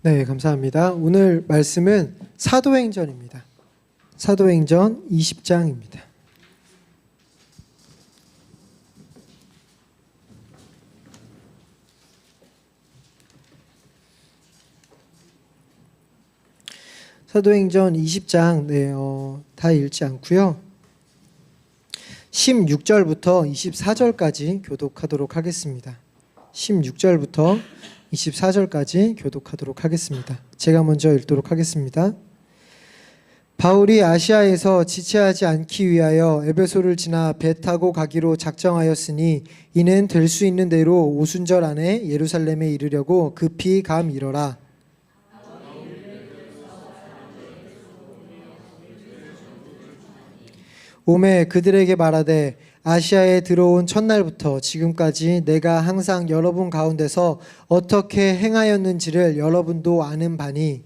네, 감사합니다. 오늘 말씀은 사도행전입니다. 사도행전 20장입니다. 사도행전 20장 다 읽지 않고요. 16절부터 24절까지 교독하도록 하겠습니다. 16절부터 24절까지 교독하도록 하겠습니다. 제가 먼저 읽도록 하겠습니다. 바울이 아시아에서 지체하지 않기 위하여 에베소를 지나 배 타고 가기로 작정하였으니 이는 될 수 있는 대로 오순절 안에 예루살렘에 이르려고 급히 감이러라. 오매 그들에게 말하되 아시아에 들어온 첫날부터 지금까지 내가 항상 여러분 가운데서 어떻게 행하였는지를 여러분도 아는 바니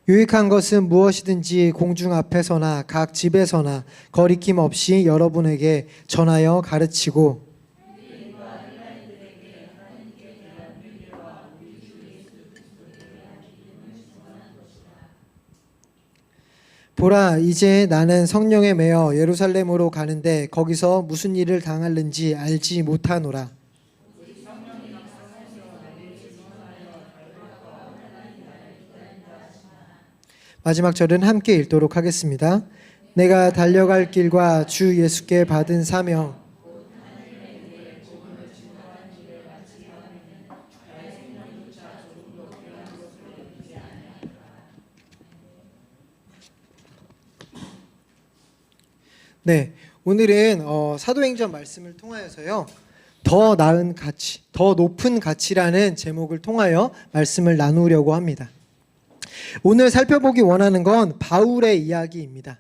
유익한 것은 무엇이든지 공중 앞에서나 각 집에서나 거리낌 없이 여러분에게 전하여 가르치고 보라, 이제 나는 성령에 매여 예루살렘으로 가는데 거기서 무슨 일을 당할는지 알지 못하노라. 마지막 절은 함께 읽도록 하겠습니다. 내가 달려갈 길과 주 예수께 받은 사명 네, 오늘은 사도행전 말씀을 통하여서요. 더 나은 가치, 더 높은 가치라는 제목을 통하여 말씀을 나누려고 합니다. 오늘 살펴보기 원하는 건 바울의 이야기입니다.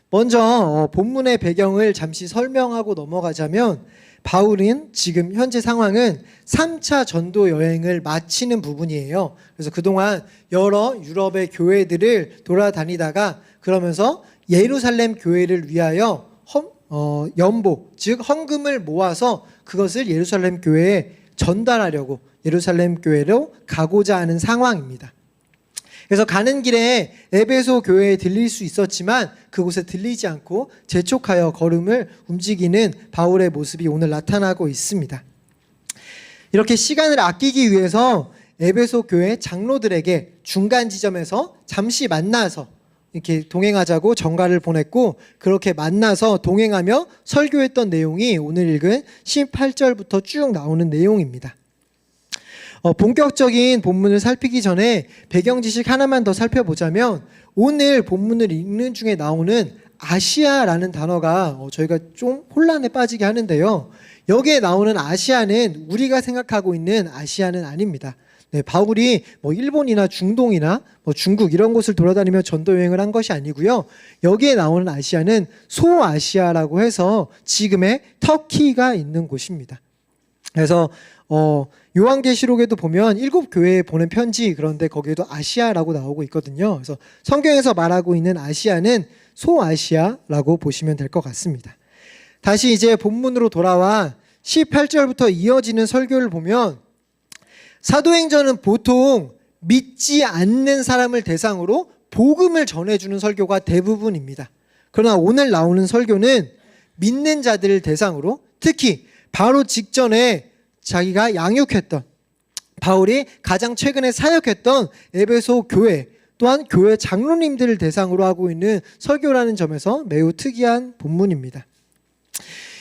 먼저 본문의 배경을 잠시 설명하고 넘어가자면 바울은 지금 현재 상황은 3차 전도 여행을 마치는 부분이에요. 그래서 그동안 여러 유럽의 교회들을 돌아다니다가 그러면서 예루살렘 교회를 위하여 연보, 즉 헌금을 모아서 그것을 예루살렘 교회에 전달하려고 예루살렘 교회로 가고자 하는 상황입니다. 그래서 가는 길에 에베소 교회에 들릴 수 있었지만 그곳에 들리지 않고 재촉하여 걸음을 움직이는 바울의 모습이 오늘 나타나고 있습니다. 이렇게 시간을 아끼기 위해서 에베소 교회 장로들에게 중간 지점에서 잠시 만나서 이렇게 동행하자고 전가를 보냈고 그렇게 만나서 동행하며 설교했던 내용이 오늘 읽은 18절부터 쭉 나오는 내용입니다. 본격적인 본문을 살피기 전에 배경 지식 하나만 더 살펴보자면 오늘 본문을 읽는 중에 나오는 아시아라는 단어가 저희가 좀 혼란에 빠지게 하는데요. 여기에 나오는 아시아는 우리가 생각하고 있는 아시아는 아닙니다. 네, 바울이 일본이나 중동이나 중국 이런 곳을 돌아다니며 전도 여행을 한 것이 아니고요. 여기에 나오는 아시아는 소아시아라고 해서 지금의 터키가 있는 곳입니다. 그래서 요한계시록에도 보면 7교회에 보낸 편지 그런데 거기에도 아시아라고 나오고 있거든요. 그래서 성경에서 말하고 있는 아시아는 소아시아라고 보시면 될 것 같습니다. 다시 이제 본문으로 돌아와 18절부터 이어지는 설교를 보면 사도행전은 보통 믿지 않는 사람을 대상으로 복음을 전해주는 설교가 대부분입니다. 그러나 오늘 나오는 설교는 믿는 자들을 대상으로 특히 바로 직전에 자기가 양육했던 바울이 가장 최근에 사역했던 에베소 교회 또한 교회 장로님들을 대상으로 하고 있는 설교라는 점에서 매우 특이한 본문입니다.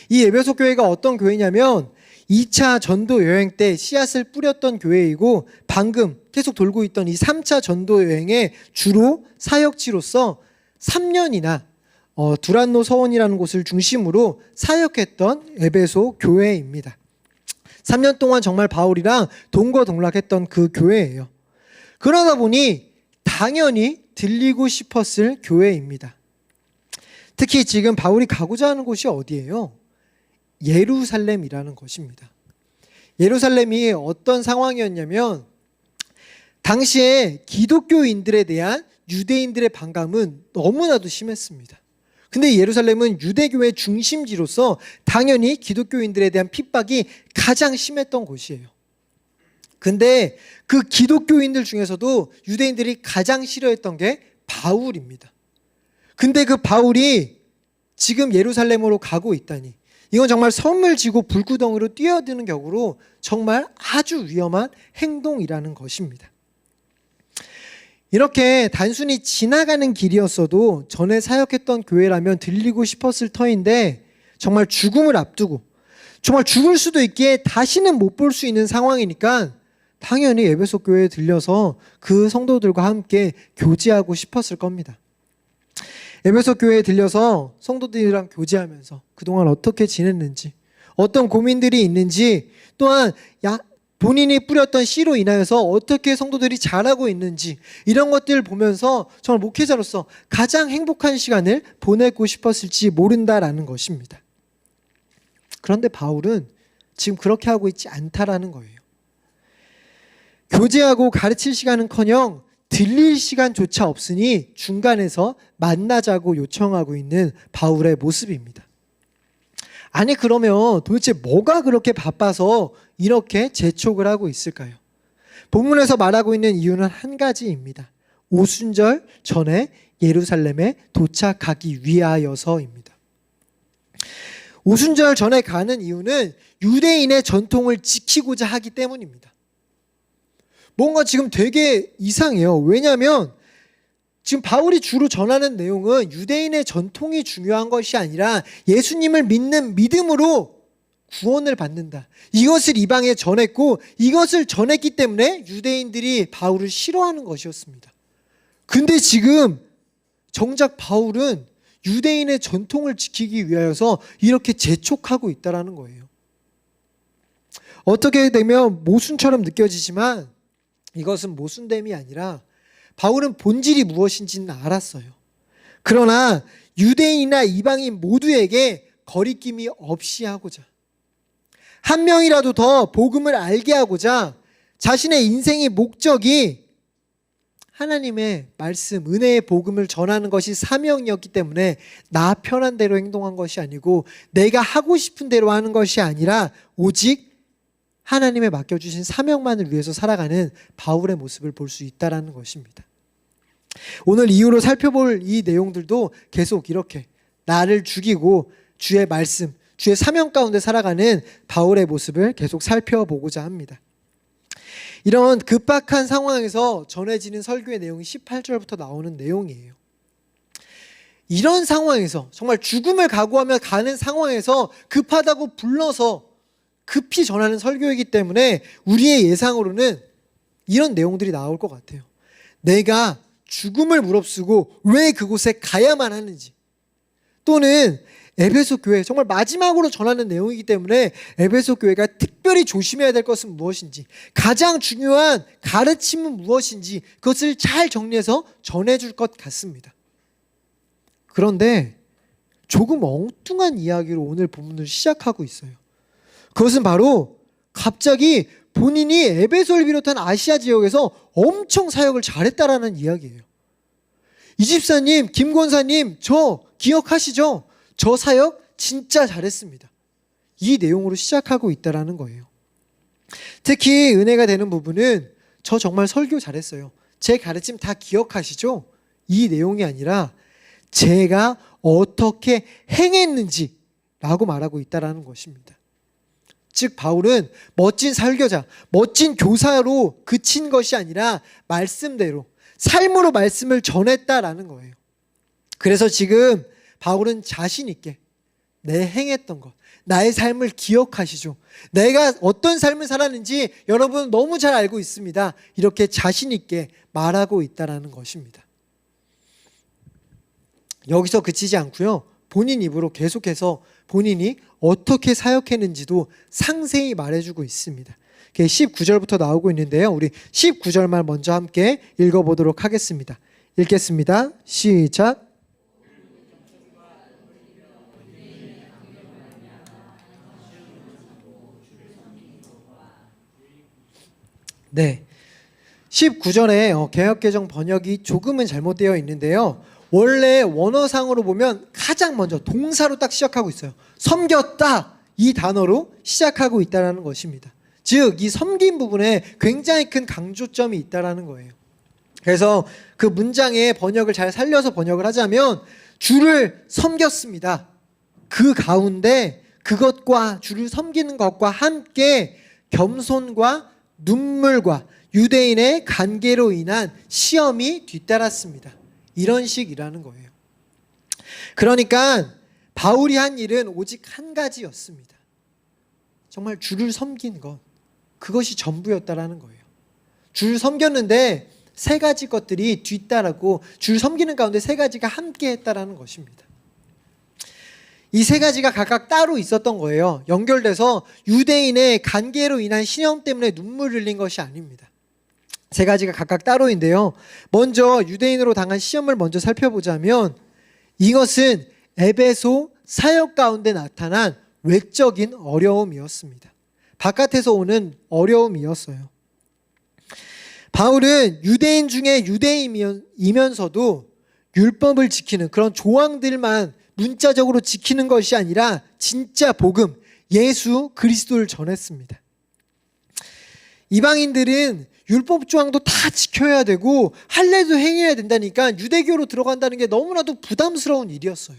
이 에베소 교회가 어떤 교회냐면 2차 전도 여행 때 씨앗을 뿌렸던 교회이고 방금 계속 돌고 있던 이 3차 전도 여행의 주로 사역지로서 3년이나 두란노 서원이라는 곳을 중심으로 사역했던 에베소 교회입니다. 3년 동안 정말 바울이랑 동거동락했던 그 교회예요. 그러다 보니 당연히 들리고 싶었을 교회입니다. 특히 지금 바울이 가고자 하는 곳이 어디예요? 예루살렘이라는 것입니다. 예루살렘이 어떤 상황이었냐면 당시에 기독교인들에 대한 유대인들의 반감은 너무나도 심했습니다. 근데 예루살렘은 유대교의 중심지로서 당연히 기독교인들에 대한 핍박이 가장 심했던 곳이에요. 근데 그 기독교인들 중에서도 유대인들이 가장 싫어했던 게 바울입니다. 근데 그 바울이 지금 예루살렘으로 가고 있다니, 이건 정말 선물 지고 불구덩이로 뛰어드는 격으로 정말 아주 위험한 행동이라는 것입니다. 이렇게 단순히 지나가는 길이었어도 전에 사역했던 교회라면 들리고 싶었을 터인데, 정말 죽음을 앞두고 정말 죽을 수도 있기에 다시는 못 볼 수 있는 상황이니까 당연히 에베소 교회에 들려서 그 성도들과 함께 교제하고 싶었을 겁니다. 에베소 교회에 들려서 성도들이랑 교제하면서 그동안 어떻게 지냈는지, 어떤 고민들이 있는지, 또한 본인이 뿌렸던 씨로 인하여서 어떻게 성도들이 자라고 있는지, 이런 것들을 보면서 정말 목회자로서 가장 행복한 시간을 보내고 싶었을지 모른다라는 것입니다. 그런데 바울은 지금 그렇게 하고 있지 않다라는 거예요. 교제하고 가르칠 시간은커녕 들릴 시간조차 없으니 중간에서 만나자고 요청하고 있는 바울의 모습입니다. 아니, 그러면 도대체 뭐가 그렇게 바빠서 이렇게 재촉을 하고 있을까요? 본문에서 말하고 있는 이유는 한 가지입니다. 오순절 전에 예루살렘에 도착하기 위하여서입니다. 오순절 전에 가는 이유는 유대인의 전통을 지키고자 하기 때문입니다. 뭔가 지금 되게 이상해요. 왜냐하면 지금 바울이 주로 전하는 내용은 유대인의 전통이 중요한 것이 아니라 예수님을 믿는 믿음으로 구원을 받는다, 이것을 이방에 전했고, 이것을 전했기 때문에 유대인들이 바울을 싫어하는 것이었습니다. 근데 지금 정작 바울은 유대인의 전통을 지키기 위하여서 이렇게 재촉하고 있다는 거예요. 어떻게 되면 모순처럼 느껴지지만 이것은 모순됨이 아니라 바울은 본질이 무엇인지는 알았어요. 그러나 유대인이나 이방인 모두에게 거리낌이 없이 하고자, 한 명이라도 더 복음을 알게 하고자 자신의 인생의 목적이 하나님의 말씀, 은혜의 복음을 전하는 것이 사명이었기 때문에 나 편한 대로 행동한 것이 아니고 내가 하고 싶은 대로 하는 것이 아니라 오직 하나님의 맡겨주신 사명만을 위해서 살아가는 바울의 모습을 볼 수 있다는 것입니다. 오늘 이후로 살펴볼 이 내용들도 계속 이렇게 나를 죽이고 주의 말씀, 주의 사명 가운데 살아가는 바울의 모습을 계속 살펴보고자 합니다. 이런 급박한 상황에서 전해지는 설교의 내용이 18절부터 나오는 내용이에요. 이런 상황에서, 정말 죽음을 각오하며 가는 상황에서 급하다고 불러서 급히 전하는 설교이기 때문에 우리의 예상으로는 이런 내용들이 나올 것 같아요. 내가 죽음을 무릅쓰고 왜 그곳에 가야만 하는지, 또는 에베소 교회, 정말 마지막으로 전하는 내용이기 때문에 에베소 교회가 특별히 조심해야 될 것은 무엇인지, 가장 중요한 가르침은 무엇인지 그것을 잘 정리해서 전해줄 것 같습니다. 그런데 조금 엉뚱한 이야기로 오늘 본문을 시작하고 있어요. 그것은 바로 갑자기 본인이 에베소를 비롯한 아시아 지역에서 엄청 사역을 잘했다라는 이야기예요. 이 집사님, 김 권사님, 저 기억하시죠? 저 사역 진짜 잘했습니다. 이 내용으로 시작하고 있다라는 거예요. 특히 은혜가 되는 부분은 저 정말 설교 잘했어요, 제 가르침 다 기억하시죠? 이 내용이 아니라 제가 어떻게 행했는지 라고 말하고 있다라는 것입니다. 즉 바울은 멋진 설교자, 멋진 교사로 그친 것이 아니라 말씀대로, 삶으로 말씀을 전했다라는 거예요. 그래서 지금 바울은 자신 있게 내 행했던 것, 나의 삶을 기억하시죠? 내가 어떤 삶을 살았는지 여러분 너무 잘 알고 있습니다. 이렇게 자신 있게 말하고 있다라는 것입니다. 여기서 그치지 않고요, 본인 입으로 계속해서 본인이 어떻게 사역했는지도 상세히 말해주고 있습니다. 19절부터 나오고 있는데요, 우리 19절만 먼저 함께 읽어보도록 하겠습니다. 읽겠습니다. 시작. 네, 19절에 개역개정 번역이 조금은 잘못되어 있는데요, 원래 원어상으로 보면 가장 먼저 동사로 딱 시작하고 있어요. 섬겼다, 이 단어로 시작하고 있다는 것입니다. 즉, 이 섬긴 부분에 굉장히 큰 강조점이 있다는 거예요. 그래서 그 문장의 번역을 잘 살려서 번역을 하자면, 주를 섬겼습니다. 그 가운데 그것과, 주를 섬기는 것과 함께 겸손과 눈물과 유대인의 관계로 인한 시험이 뒤따랐습니다. 이런 식이라는 거예요. 그러니까 바울이 한 일은 오직 한 가지였습니다. 정말 주를 섬긴 것, 그것이 전부였다라는 거예요. 주를 섬겼는데 세 가지 것들이 뒤따르고, 주를 섬기는 가운데 세 가지가 함께 했다라는 것입니다. 이 세 가지가 각각 따로 있었던 거예요. 연결돼서 유대인의 관계로 인한 시험 때문에 눈물을 흘린 것이 아닙니다. 세 가지가 각각 따로인데요. 먼저 유대인으로 당한 시험을 먼저 살펴보자면, 이것은 에베소 사역 가운데 나타난 외적인 어려움이었습니다. 바깥에서 오는 어려움이었어요. 바울은 유대인 중에 유대인이면서도 율법을 지키는 그런 조항들만 문자적으로 지키는 것이 아니라 진짜 복음, 예수 그리스도를 전했습니다. 이방인들은 율법 조항도 다 지켜야 되고 할례도 행해야 된다니까 유대교로 들어간다는 게 너무나도 부담스러운 일이었어요.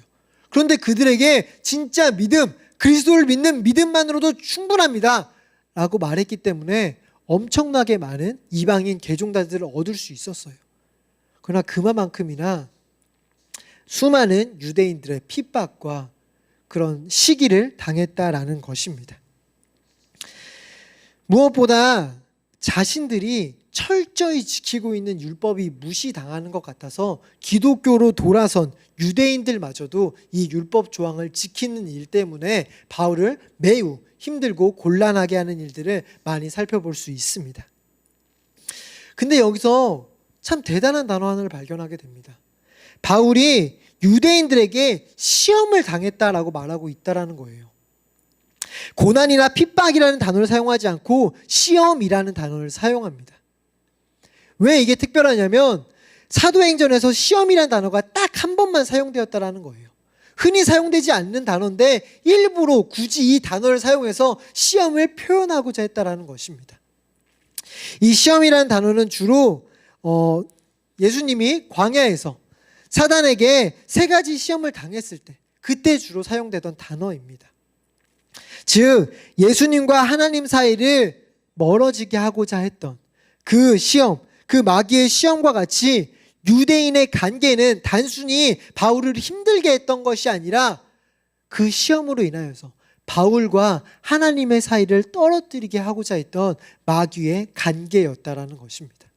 그런데 그들에게 진짜 믿음, 그리스도를 믿는 믿음만으로도 충분합니다 라고 말했기 때문에 엄청나게 많은 이방인 개종자들을 얻을 수 있었어요. 그러나 그만큼이나 수많은 유대인들의 핍박과 그런 시기를 당했다라는 것입니다. 무엇보다 자신들이 철저히 지키고 있는 율법이 무시당하는 것 같아서 기독교로 돌아선 유대인들마저도 이 율법 조항을 지키는 일 때문에 바울을 매우 힘들고 곤란하게 하는 일들을 많이 살펴볼 수 있습니다. 근데 여기서 참 대단한 단어 하나를 발견하게 됩니다. 바울이 유대인들에게 시험을 당했다라고 말하고 있다라는 거예요. 고난이나 핍박이라는 단어를 사용하지 않고 시험이라는 단어를 사용합니다. 왜 이게 특별하냐면 사도행전에서 시험이라는 단어가 딱 한 번만 사용되었다라는 거예요. 흔히 사용되지 않는 단어인데 일부러 굳이 이 단어를 사용해서 시험을 표현하고자 했다라는 것입니다. 이 시험이라는 단어는 주로 예수님이 광야에서 사단에게 세 가지 시험을 당했을 때 그때 주로 사용되던 단어입니다. 즉 예수님과 하나님 사이를 멀어지게 하고자 했던 그 시험, 그 마귀의 시험과 같이 유대인의 관계는 단순히 바울을 힘들게 했던 것이 아니라 그 시험으로 인하여서 바울과 하나님의 사이를 떨어뜨리게 하고자 했던 마귀의 관계였다라는 것입니다.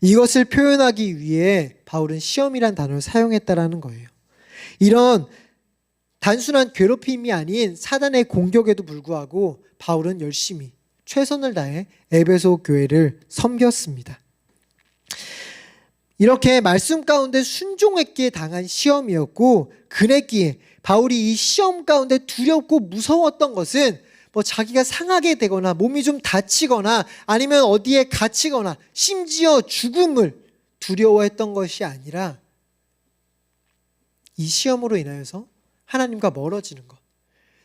이것을 표현하기 위해 바울은 시험이란 단어를 사용했다라는 거예요. 이런 단순한 괴롭힘이 아닌 사단의 공격에도 불구하고 바울은 열심히 최선을 다해 에베소 교회를 섬겼습니다. 이렇게 말씀 가운데 순종했기에 당한 시험이었고, 그랬기에 바울이 이 시험 가운데 두렵고 무서웠던 것은 자기가 상하게 되거나 몸이 좀 다치거나 아니면 어디에 갇히거나 심지어 죽음을 두려워했던 것이 아니라 이 시험으로 인하여서 하나님과 멀어지는 것,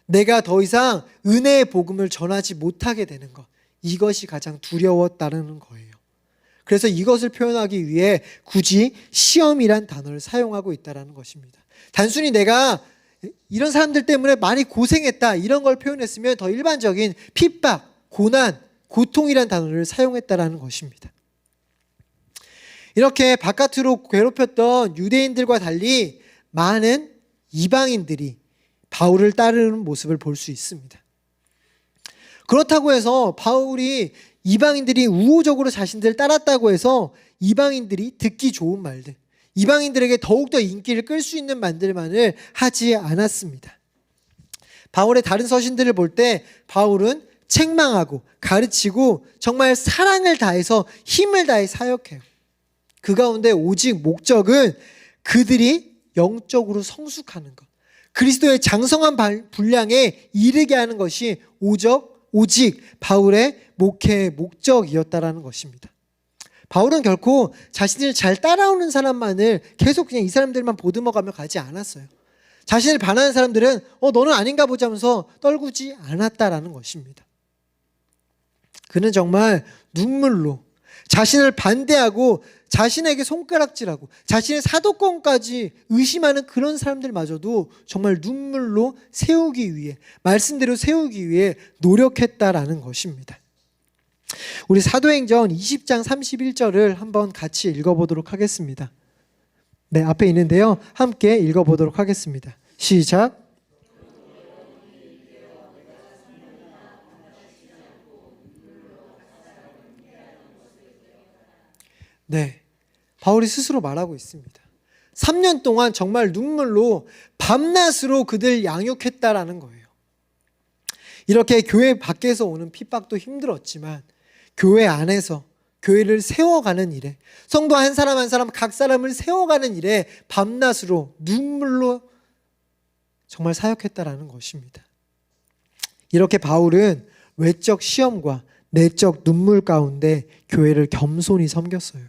내가 더 이상 은혜의 복음을 전하지 못하게 되는 것, 이것이 가장 두려웠다는 거예요. 그래서 이것을 표현하기 위해 굳이 시험이란 단어를 사용하고 있다는 것입니다. 단순히 내가 이런 사람들 때문에 많이 고생했다 이런 걸 표현했으면 더 일반적인 핍박, 고난, 고통이란 단어를 사용했다는 것입니다. 이렇게 바깥으로 괴롭혔던 유대인들과 달리 많은 이방인들이 바울을 따르는 모습을 볼 수 있습니다. 그렇다고 해서 바울이 이방인들이 우호적으로 자신들을 따랐다고 해서 이방인들이 듣기 좋은 말들, 이방인들에게 더욱더 인기를 끌 수 있는 말들만을 하지 않았습니다. 바울의 다른 서신들을 볼 때 바울은 책망하고 가르치고 정말 사랑을 다해서 힘을 다해 사역해요. 그 가운데 오직 목적은 그들이 영적으로 성숙하는 것, 그리스도의 장성한 분량에 이르게 하는 것이 오직 바울의 목회의 목적이었다라는 것입니다. 바울은 결코 자신을 잘 따라오는 사람만을 계속 그냥 이 사람들만 보듬어가며 가지 않았어요. 자신을 반하는 사람들은 너는 아닌가 보자 하면서 떨구지 않았다라는 것입니다. 그는 정말 눈물로 자신을 반대하고 자신에게 손가락질하고 자신의 사도권까지 의심하는 그런 사람들마저도 정말 눈물로 세우기 위해, 말씀대로 세우기 위해 노력했다라는 것입니다. 우리 사도행전 20장 31절을 한번 같이 읽어보도록 하겠습니다. 네, 앞에 있는데요. 함께 읽어보도록 하겠습니다. 시작. 네, 바울이 스스로 말하고 있습니다. 3년 동안 정말 눈물로 밤낮으로 그들 양육했다라는 거예요. 이렇게 교회 밖에서 오는 핍박도 힘들었지만 교회 안에서 교회를 세워가는 일에, 성도 한 사람 한 사람 각 사람을 세워가는 일에 밤낮으로 눈물로 정말 사역했다라는 것입니다. 이렇게 바울은 외적 시험과 내적 눈물 가운데 교회를 겸손히 섬겼어요.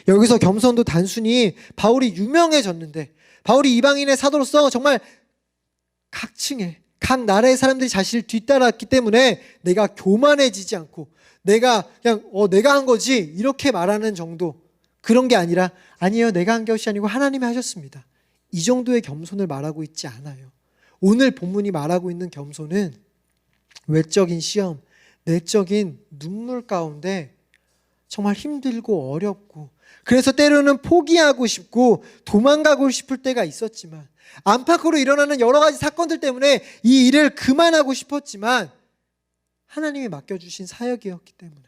여기서 겸손도 단순히 바울이 유명해졌는데, 바울이 이방인의 사도로서 정말 각 층에 각 나라의 사람들이 자신을 뒤따랐기 때문에 내가 교만해지지 않고 내가 그냥 내가 한 거지 이렇게 말하는 정도, 그런 게 아니라 아니에요, 내가 한 것이 아니고 하나님이 하셨습니다, 이 정도의 겸손을 말하고 있지 않아요. 오늘 본문이 말하고 있는 겸손은 외적인 시험, 내적인 눈물 가운데 정말 힘들고 어렵고, 그래서 때로는 포기하고 싶고 도망가고 싶을 때가 있었지만, 안팎으로 일어나는 여러 가지 사건들 때문에 이 일을 그만하고 싶었지만 하나님이 맡겨주신 사역이었기 때문에,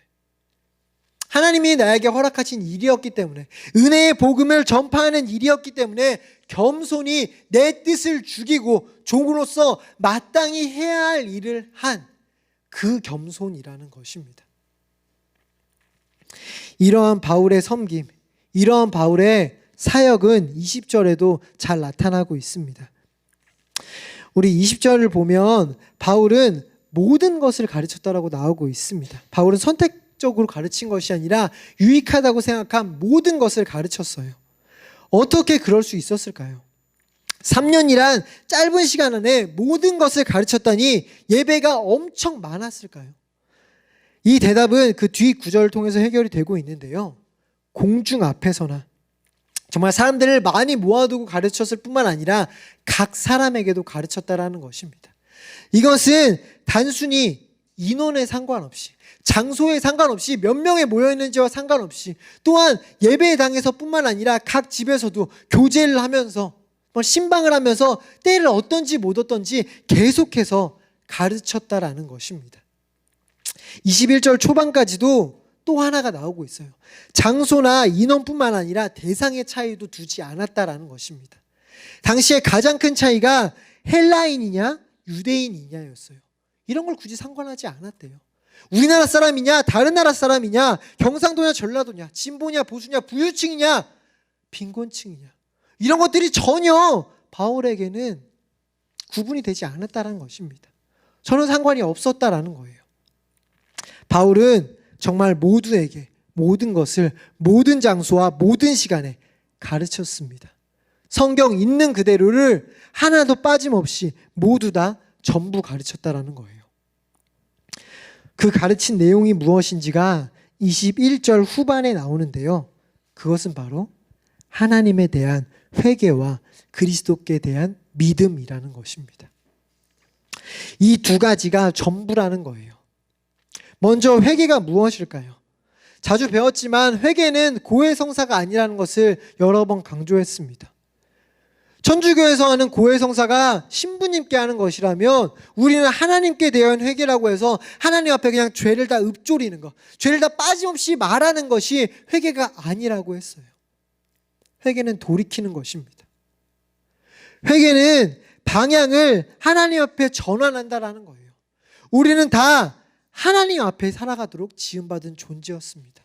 하나님이 나에게 허락하신 일이었기 때문에, 은혜의 복음을 전파하는 일이었기 때문에 겸손히 내 뜻을 죽이고 종으로서 마땅히 해야 할 일을 한 그 겸손이라는 것입니다. 이러한 바울의 섬김, 이러한 바울의 사역은 20절에도 잘 나타나고 있습니다. 우리 20절을 보면 바울은 모든 것을 가르쳤다라고 나오고 있습니다. 바울은 선택적으로 가르친 것이 아니라 유익하다고 생각한 모든 것을 가르쳤어요. 어떻게 그럴 수 있었을까요? 3년이란 짧은 시간 안에 모든 것을 가르쳤다니 예배가 엄청 많았을까요? 이 대답은 그 뒤 구절을 통해서 해결이 되고 있는데요. 공중 앞에서나 정말 사람들을 많이 모아두고 가르쳤을 뿐만 아니라 각 사람에게도 가르쳤다라는 것입니다. 이것은 단순히 인원에 상관없이, 장소에 상관없이, 몇 명에 모여있는지와 상관없이, 또한 예배당에서 뿐만 아니라 각 집에서도 교제를 하면서, 신방을 하면서 때를 얻던지 못 얻던지 계속해서 가르쳤다라는 것입니다. 21절 초반까지도 또 하나가 나오고 있어요. 장소나 인원뿐만 아니라 대상의 차이도 두지 않았다라는 것입니다. 당시에 가장 큰 차이가 헬라인이냐 유대인이냐였어요. 이런 걸 굳이 상관하지 않았대요. 우리나라 사람이냐 다른 나라 사람이냐, 경상도냐 전라도냐, 진보냐 보수냐, 부유층이냐 빈곤층이냐, 이런 것들이 전혀 바울에게는 구분이 되지 않았다는 것입니다. 전혀 상관이 없었다라는 거예요. 바울은 정말 모두에게 모든 것을 모든 장소와 모든 시간에 가르쳤습니다. 성경 있는 그대로를 하나도 빠짐없이 모두 다 전부 가르쳤다라는 거예요. 그 가르친 내용이 무엇인지가 21절 후반에 나오는데요. 그것은 바로 하나님에 대한 회개와 그리스도께 대한 믿음이라는 것입니다. 이 두 가지가 전부라는 거예요. 먼저 회개가 무엇일까요? 자주 배웠지만 회개는 고해성사가 아니라는 것을 여러 번 강조했습니다. 천주교에서 하는 고해성사가 신부님께 하는 것이라면 우리는 하나님께 대한 회개라고 해서 하나님 앞에 그냥 죄를 다 읊조리는 것, 죄를 다 빠짐없이 말하는 것이 회개가 아니라고 했어요. 회개는 돌이키는 것입니다. 회개는 방향을 하나님 앞에 전환한다라는 거예요. 우리는 다 하나님 앞에 살아가도록 지음받은 존재였습니다.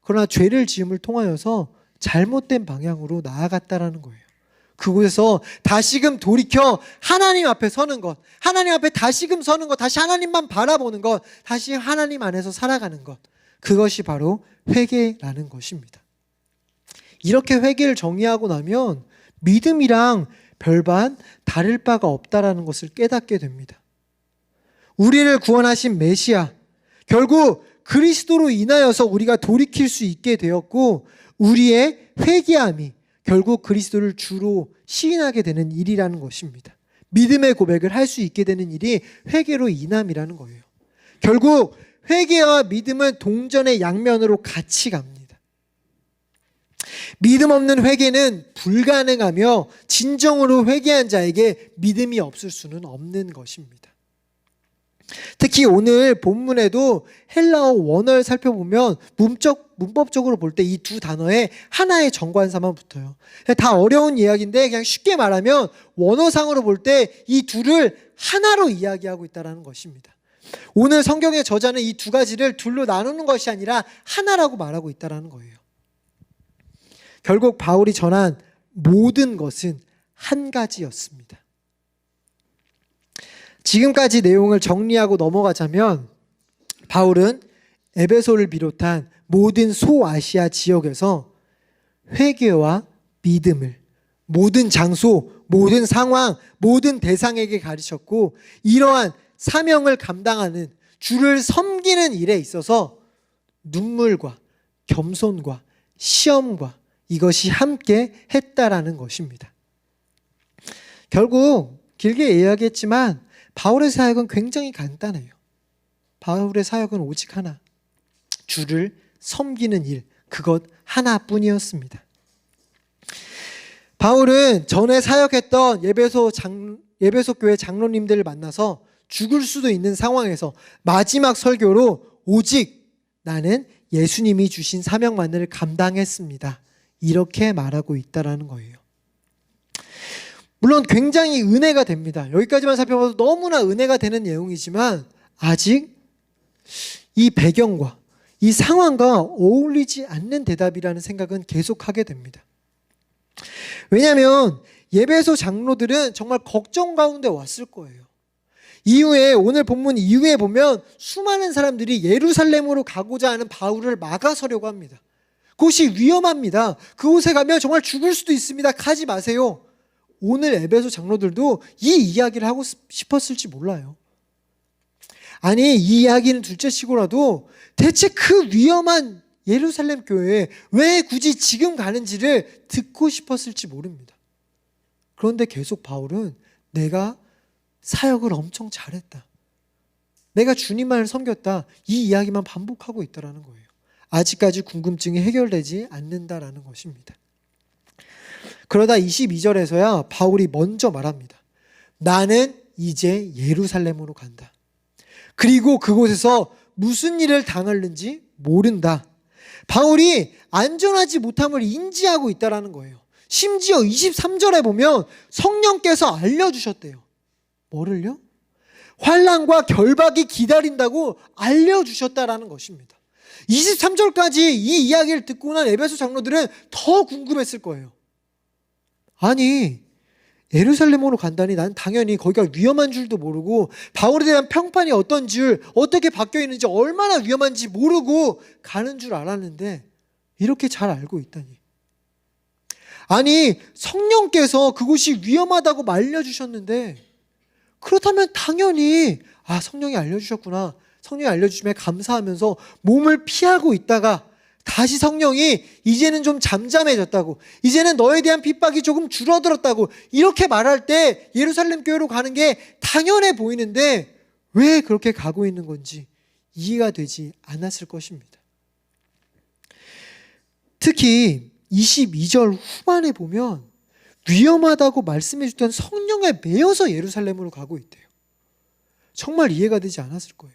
그러나 죄를 지음을 통하여서 잘못된 방향으로 나아갔다라는 거예요. 그곳에서 다시금 돌이켜 하나님 앞에 서는 것, 하나님 앞에 다시금 서는 것, 다시 하나님만 바라보는 것, 다시 하나님 안에서 살아가는 것, 그것이 바로 회개라는 것입니다. 이렇게 회개를 정의하고 나면 믿음이랑 별반 다를 바가 없다라는 것을 깨닫게 됩니다. 우리를 구원하신 메시아, 결국 그리스도로 인하여서 우리가 돌이킬 수 있게 되었고, 우리의 회개함이 결국 그리스도를 주로 시인하게 되는 일이라는 것입니다. 믿음의 고백을 할 수 있게 되는 일이 회개로 인함이라는 거예요. 결국 회개와 믿음은 동전의 양면으로 같이 갑니다. 믿음 없는 회개는 불가능하며 진정으로 회개한 자에게 믿음이 없을 수는 없는 것입니다. 특히 오늘 본문에도 헬라어 원어를 살펴보면 문법적으로 볼 때 이 두 단어에 하나의 정관사만 붙어요. 다 어려운 이야기인데 그냥 쉽게 말하면 원어상으로 볼 때 이 둘을 하나로 이야기하고 있다는 것입니다. 오늘 성경의 저자는 이 두 가지를 둘로 나누는 것이 아니라 하나라고 말하고 있다는 거예요. 결국 바울이 전한 모든 것은 한 가지였습니다. 지금까지 내용을 정리하고 넘어가자면 바울은 에베소를 비롯한 모든 소아시아 지역에서 회개와 믿음을 모든 장소, 모든 상황, 모든 대상에게 가르쳤고, 이러한 사명을 감당하는 주를 섬기는 일에 있어서 눈물과 겸손과 시험과 이것이 함께 했다라는 것입니다. 결국 길게 이야기했지만 바울의 사역은 굉장히 간단해요. 바울의 사역은 오직 하나, 주를 섬기는 일, 그것 하나뿐이었습니다. 바울은 전에 사역했던 예배소 교회 장로님들을 만나서 죽을 수도 있는 상황에서 마지막 설교로 오직 나는 예수님이 주신 사명만을 감당했습니다, 이렇게 말하고 있다라는 거예요. 물론 굉장히 은혜가 됩니다. 여기까지만 살펴봐도 너무나 은혜가 되는 내용이지만 아직 이 배경과 이 상황과 어울리지 않는 대답이라는 생각은 계속하게 됩니다. 왜냐하면 예배소 장로들은 정말 걱정 가운데 왔을 거예요. 이후에 오늘 본문 이후에 보면 수많은 사람들이 예루살렘으로 가고자 하는 바울을 막아서려고 합니다. 그곳이 위험합니다. 그곳에 가면 정말 죽을 수도 있습니다. 가지 마세요. 오늘 에베소 장로들도 이 이야기를 하고 싶었을지 몰라요. 아니, 이 이야기는 둘째치고라도 대체 그 위험한 예루살렘 교회에 왜 굳이 지금 가는지를 듣고 싶었을지 모릅니다. 그런데 계속 바울은 내가 사역을 엄청 잘했다, 내가 주님만을 섬겼다, 이 이야기만 반복하고 있다는 거예요. 아직까지 궁금증이 해결되지 않는다라는 것입니다. 그러다 22절에서야 바울이 먼저 말합니다. 나는 이제 예루살렘으로 간다. 그리고 그곳에서 무슨 일을 당할는지 모른다. 바울이 안전하지 못함을 인지하고 있다는 거예요. 심지어 23절에 보면 성령께서 알려주셨대요. 뭐를요? 환난과 결박이 기다린다고 알려주셨다라는 것입니다. 23절까지 이 이야기를 듣고 난 에베소 장로들은 더 궁금했을 거예요. 아니, 예루살렘으로 간다니 난 당연히 거기가 위험한 줄도 모르고 바울에 대한 평판이 어떤 줄, 어떻게 바뀌어 있는지, 얼마나 위험한지 모르고 가는 줄 알았는데 이렇게 잘 알고 있다니. 아니, 성령께서 그곳이 위험하다고 알려주셨는데 그렇다면 당연히 성령이 알려주셨구나, 성령이 알려주심에 감사하면서 몸을 피하고 있다가 다시 성령이 이제는 좀 잠잠해졌다고, 이제는 너에 대한 핍박이 조금 줄어들었다고 이렇게 말할 때 예루살렘 교회로 가는 게 당연해 보이는데 왜 그렇게 가고 있는 건지 이해가 되지 않았을 것입니다. 특히 22절 후반에 보면 위험하다고 말씀해 주던 성령에 매여서 예루살렘으로 가고 있대요. 정말 이해가 되지 않았을 거예요.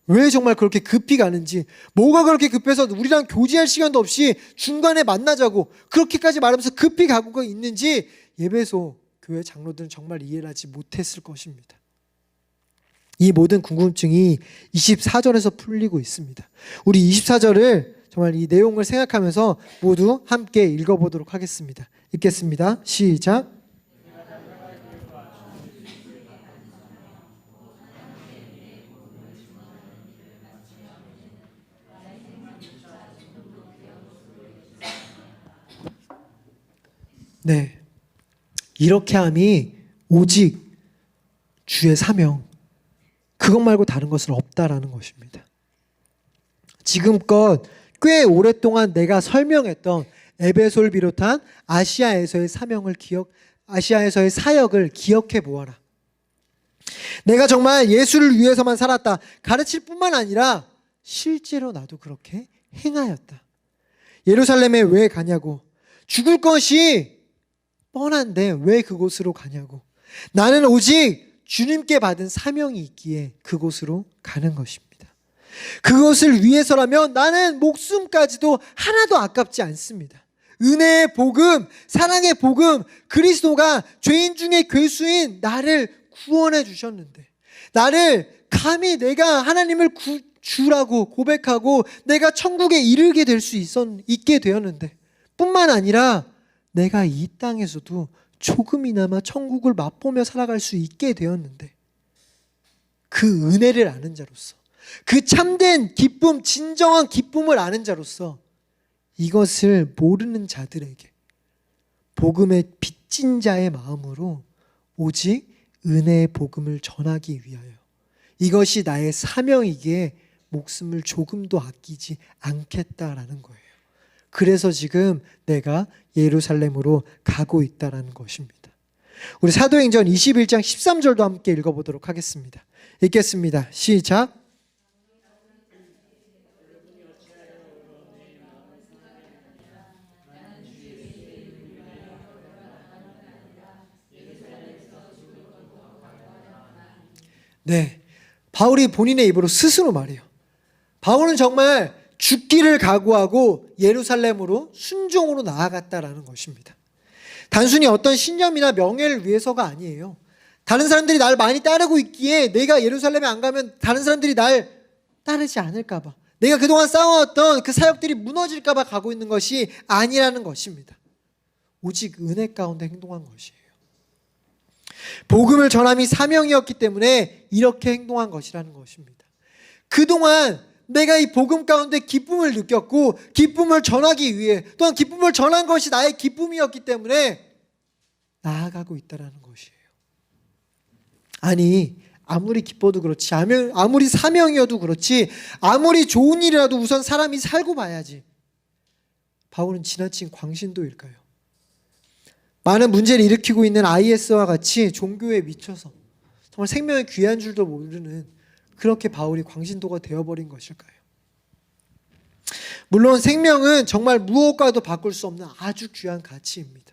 왜 정말 그렇게 급히 가는지, 뭐가 그렇게 급해서 우리랑 교제할 시간도 없이 중간에 만나자고 그렇게까지 말하면서 급히 가고 있는지 예배소 교회 장로들은 정말 이해를 하지 못했을 것입니다. 이 모든 궁금증이 24절에서 풀리고 있습니다. 우리 24절을 정말 이 내용을 생각하면서 모두 함께 읽어보도록 하겠습니다. 읽겠습니다. 시작. 네, 이렇게 함이 오직 주의 사명, 그것 말고 다른 것은 없다라는 것입니다. 지금껏 꽤 오랫동안 내가 설명했던 에베소를 비롯한 아시아에서의 사역을 기억해 보아라. 내가 정말 예수를 위해서만 살았다, 가르칠 뿐만 아니라 실제로 나도 그렇게 행하였다. 예루살렘에 왜 가냐고. 죽을 것이 뻔한데 왜 그곳으로 가냐고. 나는 오직 주님께 받은 사명이 있기에 그곳으로 가는 것입니다. 그것을 위해서라면 나는 목숨까지도 하나도 아깝지 않습니다. 은혜의 복음, 사랑의 복음, 그리스도가 죄인 중에 괴수인 나를 구원해 주셨는데, 나를 감히 내가 하나님을 주라고 고백하고 내가 천국에 이르게 될 수 있게 되었는데, 뿐만 아니라 내가 이 땅에서도 조금이나마 천국을 맛보며 살아갈 수 있게 되었는데, 그 은혜를 아는 자로서, 그 참된 기쁨, 진정한 기쁨을 아는 자로서 이것을 모르는 자들에게 복음의 빚진 자의 마음으로 오직 은혜의 복음을 전하기 위하여, 이것이 나의 사명이기에 목숨을 조금도 아끼지 않겠다라는 거예요. 그래서 지금 내가 예루살렘으로 가고 있다라는 것입니다. 우리 사도행전 21장 13절도 함께 읽어보도록 하겠습니다. 읽겠습니다. 시작. 네, 바울이 본인의 입으로 스스로 말해요. 바울은 정말 죽기를 각오하고 예루살렘으로 순종으로 나아갔다라는 것입니다. 단순히 어떤 신념이나 명예를 위해서가 아니에요. 다른 사람들이 날 많이 따르고 있기에 내가 예루살렘에 안 가면 다른 사람들이 날 따르지 않을까 봐, 내가 그동안 쌓아왔던 그 사역들이 무너질까 봐 가고 있는 것이 아니라는 것입니다. 오직 은혜 가운데 행동한 것이에요. 복음을 전함이 사명이었기 때문에 이렇게 행동한 것이라는 것입니다. 그동안 내가 이 복음 가운데 기쁨을 느꼈고 기쁨을 전하기 위해, 또한 기쁨을 전한 것이 나의 기쁨이었기 때문에 나아가고 있다는 것이에요. 아니, 아무리 기뻐도 그렇지, 아무리 사명이어도 그렇지, 아무리 좋은 일이라도 우선 사람이 살고 봐야지. 바울은 지나친 광신도일까요? 많은 문제를 일으키고 있는 IS와 같이 종교에 미쳐서 정말 생명이 귀한 줄도 모르는, 그렇게 바울이 광신도가 되어버린 것일까요? 물론 생명은 정말 무엇과도 바꿀 수 없는 아주 귀한 가치입니다.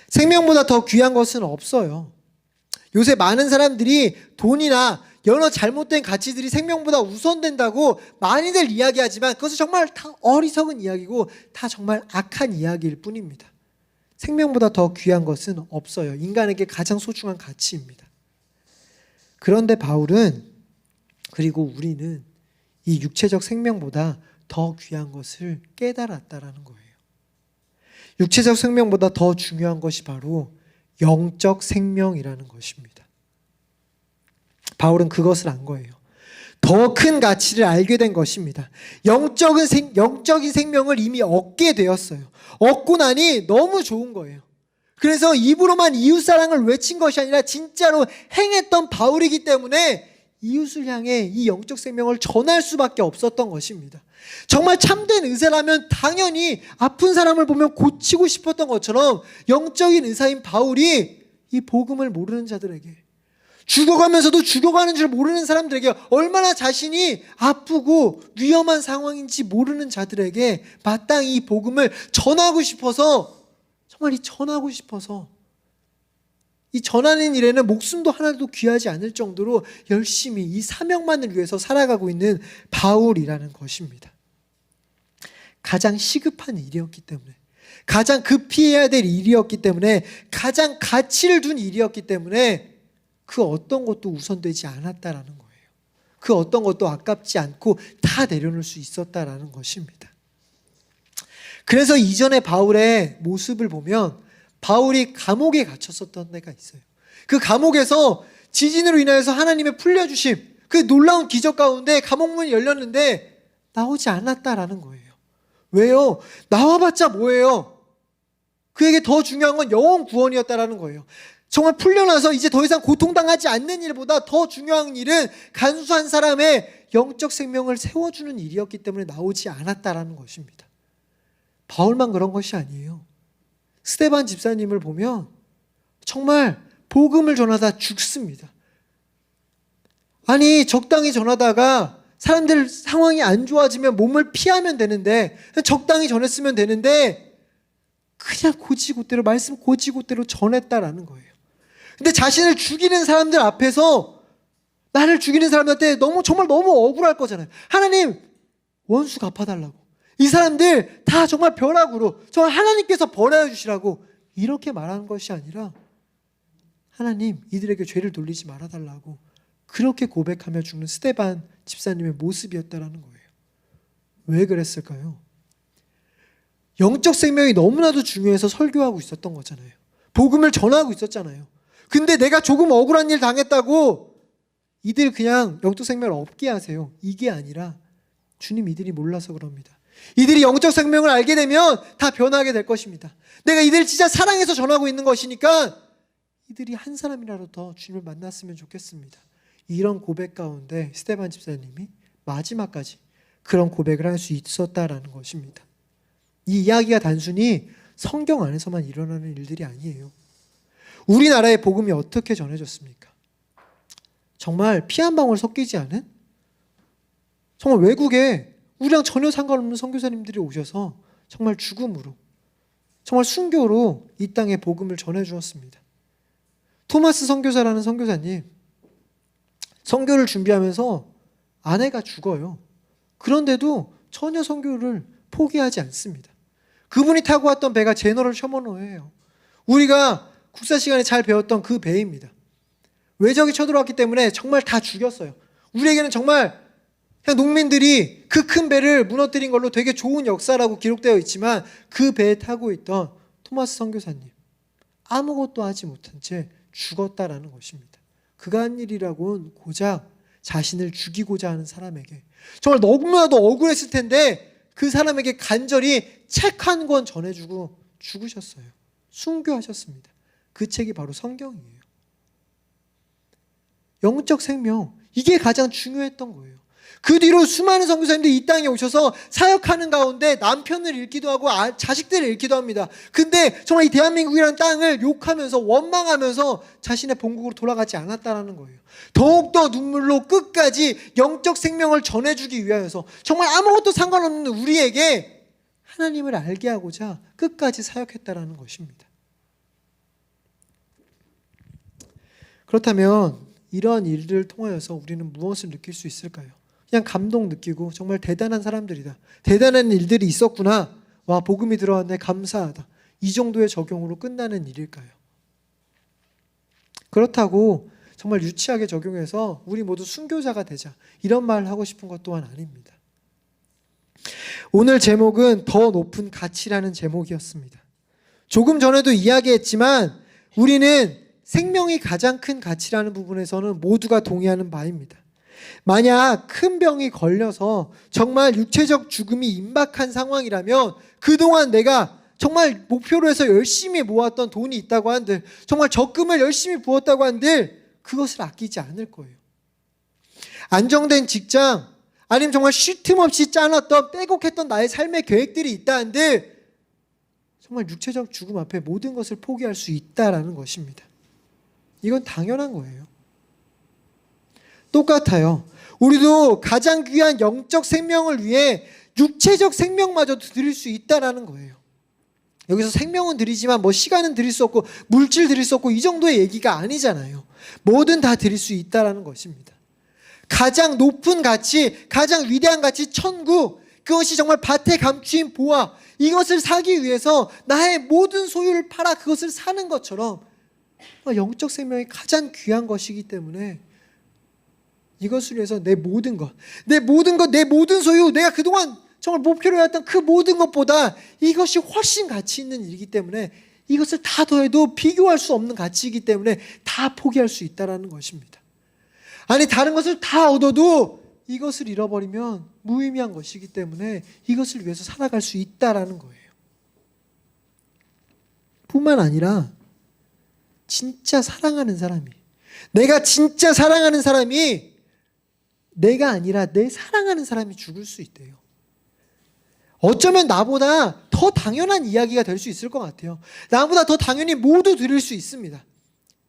생명보다 더 귀한 것은 없어요. 요새 많은 사람들이 돈이나 여러 잘못된 가치들이 생명보다 우선된다고 많이들 이야기하지만 그것은 정말 다 어리석은 이야기고 다 정말 악한 이야기일 뿐입니다. 생명보다 더 귀한 것은 없어요. 인간에게 가장 소중한 가치입니다. 그런데 바울은, 그리고 우리는 이 육체적 생명보다 더 귀한 것을 깨달았다라는 거예요. 육체적 생명보다 더 중요한 것이 바로 영적 생명이라는 것입니다. 바울은 그것을 안 거예요. 더 큰 가치를 알게 된 것입니다. 영적인 생명을 이미 얻게 되었어요. 얻고 나니 너무 좋은 거예요. 그래서 입으로만 이웃사랑을 외친 것이 아니라 진짜로 행했던 바울이기 때문에 이웃을 향해 이 영적 생명을 전할 수밖에 없었던 것입니다. 정말 참된 의사라면 당연히 아픈 사람을 보면 고치고 싶었던 것처럼 영적인 의사인 바울이 이 복음을 모르는 자들에게, 죽어가면서도 죽어가는 줄 모르는 사람들에게, 얼마나 자신이 아프고 위험한 상황인지 모르는 자들에게 마땅히 이 복음을 전하고 싶어서, 정말 이 전하는 일에는 목숨도 하나도 귀하지 않을 정도로 열심히 이 사명만을 위해서 살아가고 있는 바울이라는 것입니다. 가장 시급한 일이었기 때문에, 가장 급히 해야 될 일이었기 때문에, 가장 가치를 둔 일이었기 때문에 그 어떤 것도 우선되지 않았다라는 거예요. 그 어떤 것도 아깝지 않고 다 내려놓을 수 있었다라는 것입니다. 그래서 이전에 바울의 모습을 보면 바울이 감옥에 갇혔었던 때가 있어요. 그 감옥에서 지진으로 인하여서 하나님의 풀려주심, 그 놀라운 기적 가운데 감옥문이 열렸는데 나오지 않았다라는 거예요. 왜요? 나와봤자 뭐예요? 그에게 더 중요한 건 영혼 구원이었다라는 거예요. 정말 풀려나서 이제 더 이상 고통당하지 않는 일보다 더 중요한 일은 간수한 사람의 영적 생명을 세워주는 일이었기 때문에 나오지 않았다라는 것입니다. 바울만 그런 것이 아니에요. 스데반 집사님을 보면 정말 복음을 전하다 죽습니다. 아니, 적당히 전하다가 사람들 상황이 안 좋아지면 몸을 피하면 되는데, 적당히 전했으면 되는데 그냥 고지고대로, 말씀 고지고대로 전했다라는 거예요. 근데 자신을 죽이는 사람들 앞에서, 나를 죽이는 사람들한테 정말 너무 억울할 거잖아요. 하나님, 원수 갚아달라고, 이 사람들 다 정말 벼락으로 정말 하나님께서 벌하여 주시라고 이렇게 말하는 것이 아니라, 하나님, 이들에게 죄를 돌리지 말아달라고 그렇게 고백하며 죽는 스데반 집사님의 모습이었다라는 거예요. 왜 그랬을까요? 영적 생명이 너무나도 중요해서 설교하고 있었던 거잖아요. 복음을 전하고 있었잖아요. 근데 내가 조금 억울한 일 당했다고 이들 그냥 영적 생명을 없게 하세요. 이게 아니라 주님, 이들이 몰라서 그럽니다. 이들이 영적 생명을 알게 되면 다 변하게 될 것입니다. 내가 이들을 진짜 사랑해서 전하고 있는 것이니까 이들이 한 사람이라도 더 주님을 만났으면 좋겠습니다. 이런 고백 가운데 스데반 집사님이 마지막까지 그런 고백을 할 수 있었다라는 것입니다. 이 이야기가 단순히 성경 안에서만 일어나는 일들이 아니에요. 우리나라의 복음이 어떻게 전해졌습니까? 정말 피 한 방울 섞이지 않은, 정말 외국에 우리랑 전혀 상관없는 선교사님들이 오셔서 정말 죽음으로, 정말 순교로 이 땅에 복음을 전해주었습니다. 토마스 선교사라는 선교사님, 선교를 준비하면서 아내가 죽어요. 그런데도 전혀 선교를 포기하지 않습니다. 그분이 타고 왔던 배가 제너럴 셔먼호예요. 우리가 국사 시간에 잘 배웠던 그 배입니다. 외적이 쳐들어왔기 때문에 정말 다 죽였어요. 우리에게는 정말 그냥 농민들이 그 큰 배를 무너뜨린 걸로 되게 좋은 역사라고 기록되어 있지만, 그 배에 타고 있던 토마스 선교사님, 아무것도 하지 못한 채 죽었다라는 것입니다. 그가 한 일이라고는 고작 자신을 죽이고자 하는 사람에게, 정말 너무나도 억울했을 텐데 그 사람에게 간절히 책 한 권 전해주고 죽으셨어요. 순교하셨습니다. 그 책이 바로 성경이에요. 영적 생명, 이게 가장 중요했던 거예요. 그 뒤로 수많은 선교사님들이 이 땅에 오셔서 사역하는 가운데 남편을 잃기도 하고 자식들을 잃기도 합니다. 근데 정말 이 대한민국이라는 땅을 욕하면서 원망하면서 자신의 본국으로 돌아가지 않았다는 거예요. 더욱더 눈물로 끝까지 영적 생명을 전해주기 위하여서 정말 아무것도 상관없는 우리에게 하나님을 알게 하고자 끝까지 사역했다는 것입니다. 그렇다면 이러한 일들을 통하여서 우리는 무엇을 느낄 수 있을까요? 그냥 감동 느끼고 정말 대단한 사람들이다, 대단한 일들이 있었구나, 와, 복음이 들어왔네, 감사하다, 이 정도의 적용으로 끝나는 일일까요? 그렇다고 정말 유치하게 적용해서 우리 모두 순교자가 되자, 이런 말을 하고 싶은 것 또한 아닙니다. 오늘 제목은 더 높은 가치라는 제목이었습니다. 조금 전에도 이야기했지만 우리는 생명이 가장 큰 가치라는 부분에서는 모두가 동의하는 바입니다. 만약 큰 병이 걸려서 정말 육체적 죽음이 임박한 상황이라면 그동안 내가 정말 목표로 해서 열심히 모았던 돈이 있다고 한들, 정말 적금을 열심히 부었다고 한들 그것을 아끼지 않을 거예요. 안정된 직장, 아니면 정말 쉴 틈 없이 짜놨던 빼곡했던 나의 삶의 계획들이 있다 한들 정말 육체적 죽음 앞에 모든 것을 포기할 수 있다라는 것입니다. 이건 당연한 거예요. 똑같아요. 우리도 가장 귀한 영적 생명을 위해 육체적 생명마저도 드릴 수 있다라는 거예요. 여기서 생명은 드리지만 뭐 시간은 드릴 수 없고 물질 드릴 수 없고 이 정도의 얘기가 아니잖아요. 뭐든 다 드릴 수 있다라는 것입니다. 가장 높은 가치, 가장 위대한 가치, 천국, 그것이 정말 밭에 감추인 보화, 이것을 사기 위해서 나의 모든 소유를 팔아 그것을 사는 것처럼 영적 생명이 가장 귀한 것이기 때문에 이것을 위해서 내 모든 것, 내 모든 소유, 내가 그동안 정말 목표로 했던 그 모든 것보다 이것이 훨씬 가치 있는 일이기 때문에 이것을 다 더해도 비교할 수 없는 가치이기 때문에 다 포기할 수 있다는 것입니다. 아니, 다른 것을 다 얻어도 이것을 잃어버리면 무의미한 것이기 때문에 이것을 위해서 살아갈 수 있다는 거예요. 뿐만 아니라 진짜 사랑하는 사람이, 내가 진짜 사랑하는 사람이 내가 아니라 내 사랑하는 사람이 죽을 수 있대요. 어쩌면 나보다 더 당연한 이야기가 될 수 있을 것 같아요. 나보다 더 당연히 모두 들을 수 있습니다.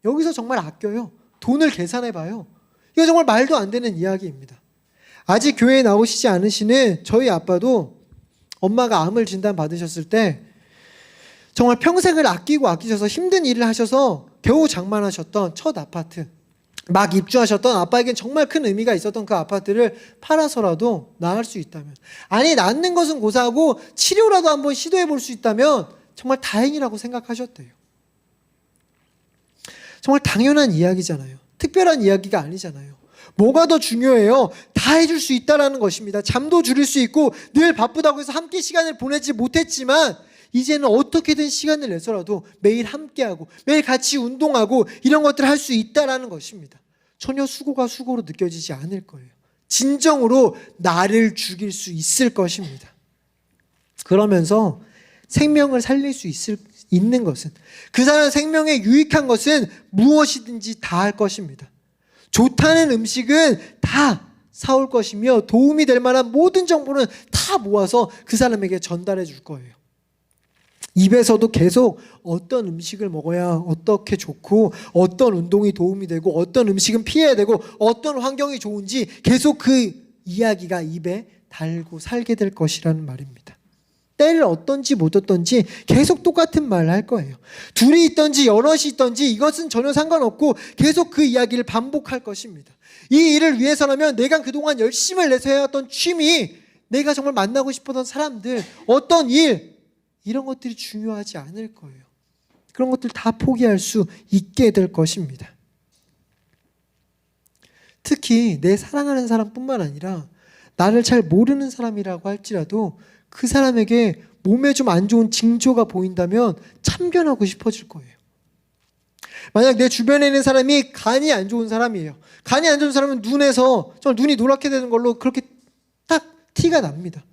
여기서 정말 아껴요. 돈을 계산해봐요. 이거 정말 말도 안 되는 이야기입니다. 아직 교회에 나오시지 않으시는 저희 아빠도 엄마가 암을 진단받으셨을 때 정말 평생을 아끼고 아끼셔서 힘든 일을 하셔서 겨우 장만하셨던 첫 아파트, 막 입주하셨던 아빠에겐 정말 큰 의미가 있었던 그 아파트를 팔아서라도 나을 수 있다면, 아니 낫는 것은 고사하고 치료라도 한번 시도해 볼 수 있다면 정말 다행이라고 생각하셨대요. 정말 당연한 이야기잖아요. 특별한 이야기가 아니잖아요. 뭐가 더 중요해요? 다 해줄 수 있다라는 것입니다. 잠도 줄일 수 있고 늘 바쁘다고 해서 함께 시간을 보내지 못했지만 이제는 어떻게든 시간을 내서라도 매일 함께하고 매일 같이 운동하고 이런 것들을 할 수 있다라는 것입니다. 전혀 수고가 수고로 느껴지지 않을 거예요. 진정으로 나를 죽일 수 있을 것입니다. 그러면서 생명을 살릴 수 있는 것은, 그 사람 생명에 유익한 것은 무엇이든지 다 할 것입니다. 좋다는 음식은 다 사올 것이며 도움이 될 만한 모든 정보는 다 모아서 그 사람에게 전달해 줄 거예요. 입에서도 계속 어떤 음식을 먹어야 어떻게 좋고 어떤 운동이 도움이 되고 어떤 음식은 피해야 되고 어떤 환경이 좋은지 계속 그 이야기가 입에 달고 살게 될 것이라는 말입니다. 때를 얻던지 못 얻던지 계속 똑같은 말을 할 거예요. 둘이 있던지 여럿이 있던지 이것은 전혀 상관없고 계속 그 이야기를 반복할 것입니다. 이 일을 위해서라면 내가 그동안 열심을 내서 해왔던 취미, 내가 정말 만나고 싶었던 사람들, 어떤 일, 이런 것들이 중요하지 않을 거예요. 그런 것들 다 포기할 수 있게 될 것입니다. 특히 내 사랑하는 사람뿐만 아니라 나를 잘 모르는 사람이라고 할지라도 그 사람에게 몸에 좀 안 좋은 징조가 보인다면 참견하고 싶어질 거예요. 만약 내 주변에 있는 사람이 간이 안 좋은 사람이에요. 간이 안 좋은 사람은 눈에서 정말 눈이 노랗게 되는 걸로 그렇게 딱 티가 납니다.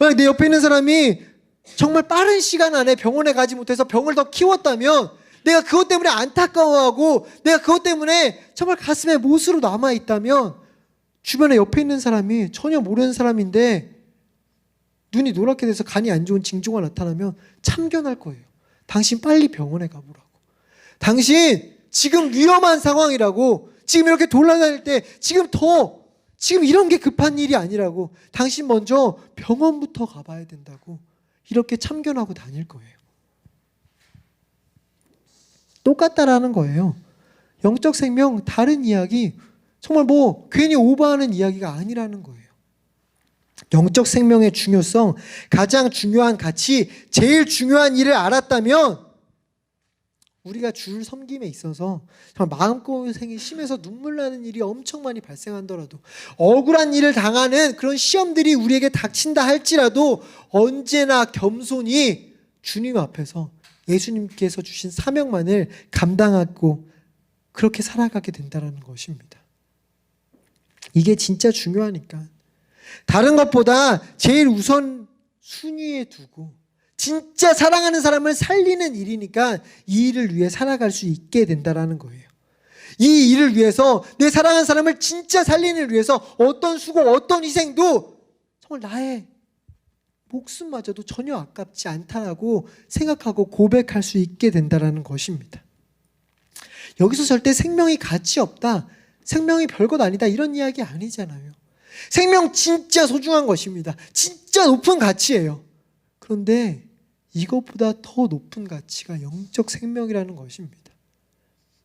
만약 내 옆에 있는 사람이 정말 빠른 시간 안에 병원에 가지 못해서 병을 더 키웠다면 내가 그것 때문에 안타까워하고 내가 그것 때문에 정말 가슴에 못으로 남아있다면 주변에 옆에 있는 사람이 전혀 모르는 사람인데 눈이 노랗게 돼서 간이 안 좋은 징조가 나타나면 참견할 거예요. 당신 빨리 병원에 가보라고. 당신 지금 위험한 상황이라고. 지금 이렇게 돌아다닐 때 지금 이런 게 급한 일이 아니라고. 당신 먼저 병원부터 가봐야 된다고. 이렇게 참견하고 다닐 거예요. 똑같다라는 거예요. 영적 생명 다른 이야기, 정말 괜히 오버하는 이야기가 아니라는 거예요. 영적 생명의 중요성, 가장 중요한 가치, 제일 중요한 일을 알았다면 우리가 주를 섬김에 있어서 정말 마음고생이 심해서 눈물 나는 일이 엄청 많이 발생하더라도, 억울한 일을 당하는 그런 시험들이 우리에게 닥친다 할지라도 언제나 겸손히 주님 앞에서 예수님께서 주신 사명만을 감당하고 그렇게 살아가게 된다는 것입니다. 이게 진짜 중요하니까 다른 것보다 제일 우선 순위에 두고 진짜 사랑하는 사람을 살리는 일이니까 이 일을 위해 살아갈 수 있게 된다는 거예요. 이 일을 위해서, 내 사랑하는 사람을 진짜 살리는 일을 위해서 어떤 수고, 어떤 희생도 정말 나의 목숨마저도 전혀 아깝지 않다라고 생각하고 고백할 수 있게 된다는 것입니다. 여기서 절대 생명이 가치 없다, 생명이 별것 아니다, 이런 이야기 아니잖아요. 생명 진짜 소중한 것입니다. 진짜 높은 가치예요. 그런데 이것보다 더 높은 가치가 영적 생명이라는 것입니다.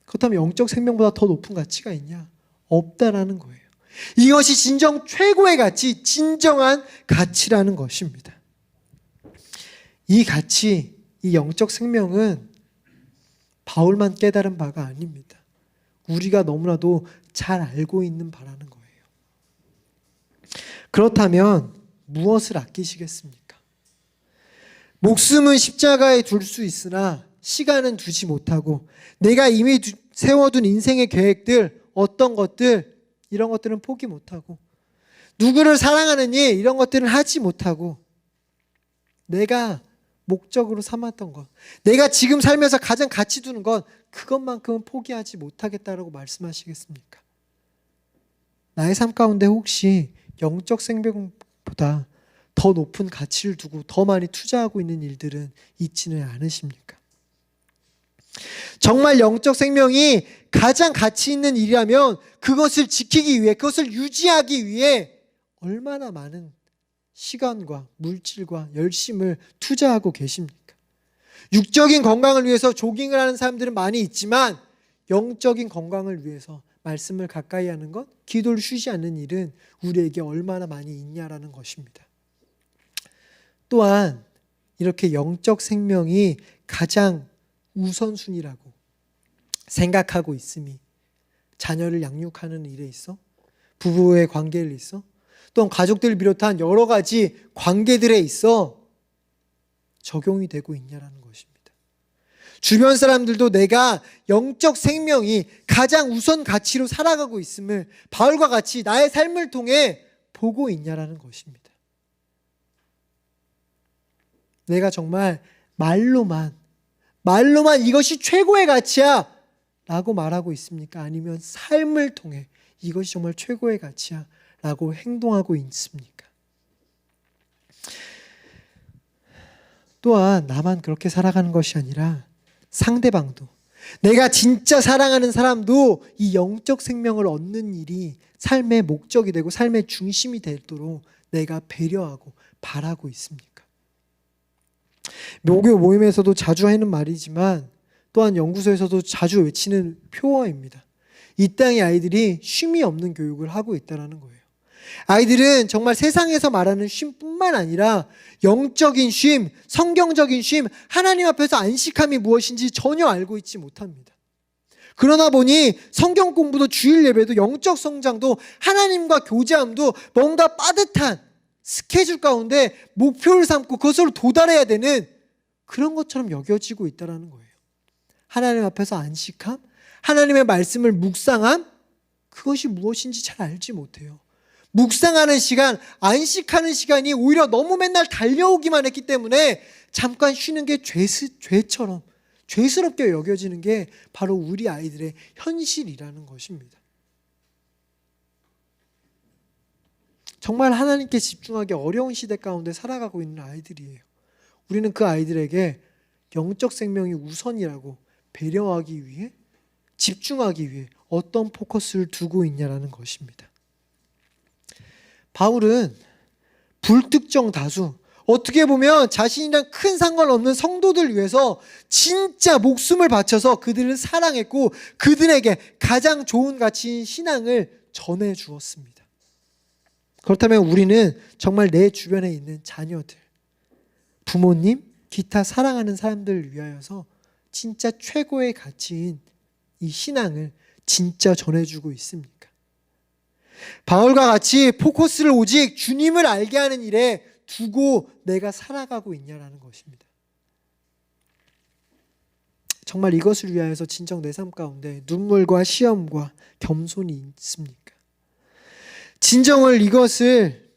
그렇다면 영적 생명보다 더 높은 가치가 있냐? 없다라는 거예요. 이것이 진정 최고의 가치, 진정한 가치라는 것입니다. 이 가치, 이 영적 생명은 바울만 깨달은 바가 아닙니다. 우리가 너무나도 잘 알고 있는 바라는 거예요. 그렇다면 무엇을 아끼시겠습니까? 목숨은 십자가에 둘 수 있으나 시간은 두지 못하고, 내가 이미 세워둔 인생의 계획들, 어떤 것들, 이런 것들은 포기 못하고, 누구를 사랑하는 일, 이런 것들은 하지 못하고, 내가 목적으로 삼았던 것, 내가 지금 살면서 가장 가치 두는 건 그것만큼은 포기하지 못하겠다라고 말씀하시겠습니까? 나의 삶 가운데 혹시 영적 생명보다 더 높은 가치를 두고 더 많이 투자하고 있는 일들은 있지는 않으십니까? 정말 영적 생명이 가장 가치 있는 일이라면 그것을 지키기 위해, 그것을 유지하기 위해 얼마나 많은 시간과 물질과 열심을 투자하고 계십니까? 육적인 건강을 위해서 조깅을 하는 사람들은 많이 있지만 영적인 건강을 위해서 말씀을 가까이 하는 것, 기도를 쉬지 않는 일은 우리에게 얼마나 많이 있냐라는 것입니다. 또한 이렇게 영적 생명이 가장 우선순위라고 생각하고 있음이 자녀를 양육하는 일에 있어, 부부의 관계에 있어, 또한 가족들을 비롯한 여러 가지 관계들에 있어 적용이 되고 있냐라는 것입니다. 주변 사람들도 내가 영적 생명이 가장 우선 가치로 살아가고 있음을 바울과 같이 나의 삶을 통해 보고 있냐라는 것입니다. 내가 정말 말로만 이것이 최고의 가치야 라고 말하고 있습니까? 아니면 삶을 통해 이것이 정말 최고의 가치야 라고 행동하고 있습니까? 또한 나만 그렇게 살아가는 것이 아니라 상대방도, 내가 진짜 사랑하는 사람도 이 영적 생명을 얻는 일이 삶의 목적이 되고 삶의 중심이 되도록 내가 배려하고 바라고 있습니까? 목요 모임에서도 자주 하는 말이지만 또한 연구소에서도 자주 외치는 표어입니다. 이 땅의 아이들이 쉼이 없는 교육을 하고 있다는 거예요. 아이들은 정말 세상에서 말하는 쉼뿐만 아니라 영적인 쉼, 성경적인 쉼, 하나님 앞에서 안식함이 무엇인지 전혀 알고 있지 못합니다. 그러나 보니 성경 공부도 주일 예배도 영적 성장도 하나님과 교제함도 뭔가 빠듯한 스케줄 가운데 목표를 삼고 그것으로 도달해야 되는 그런 것처럼 여겨지고 있다는 거예요. 하나님 앞에서 안식함, 하나님의 말씀을 묵상함, 그것이 무엇인지 잘 알지 못해요. 묵상하는 시간, 안식하는 시간이 오히려 너무 맨날 달려오기만 했기 때문에 잠깐 쉬는 게 죄처럼 죄스럽게 여겨지는 게 바로 우리 아이들의 현실이라는 것입니다. 정말 하나님께 집중하기 어려운 시대 가운데 살아가고 있는 아이들이에요. 우리는 그 아이들에게 영적 생명이 우선이라고 배려하기 위해, 집중하기 위해 어떤 포커스를 두고 있냐라는 것입니다. 바울은 불특정 다수, 어떻게 보면 자신이랑 큰 상관없는 성도들 위해서 진짜 목숨을 바쳐서 그들을 사랑했고 그들에게 가장 좋은 가치인 신앙을 전해 주었습니다. 그렇다면 우리는 정말 내 주변에 있는 자녀들, 부모님, 기타 사랑하는 사람들을 위하여서 진짜 최고의 가치인 이 신앙을 진짜 전해주고 있습니까? 바울과 같이 포커스를 오직 주님을 알게 하는 일에 두고 내가 살아가고 있냐라는 것입니다. 정말 이것을 위하여서 진정 내 삶 가운데 눈물과 시험과 겸손이 있습니까? 진정을 이것을